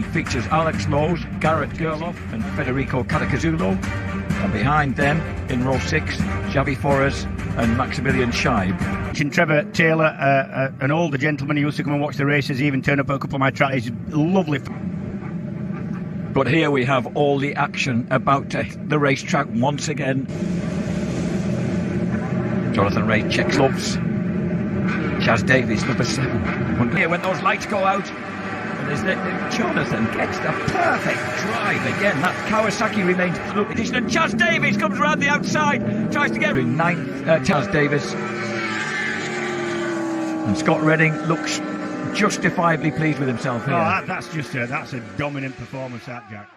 3 features Alex Lowe's, Garrett Gerloff and Federico Caracazzulo. And behind them, in row 6, Xavi Forres and Maximilian Scheib. Trevor Taylor, an older gentleman who used to come and watch the races, even turn up at a couple of my tracks. He's lovely. But here we have all the action about to hit the racetrack once again. Jonathan Ray checks gloves. Chaz Davies, number 7. Here when those lights go out, and Jonathan gets the perfect drive again. That Kawasaki remains absolutely decent. And Chaz Davies comes around the outside, tries to get 9th. Chaz Davies. And Scott Redding looks justifiably pleased with himself here. Oh, that's a dominant performance, that, Jack.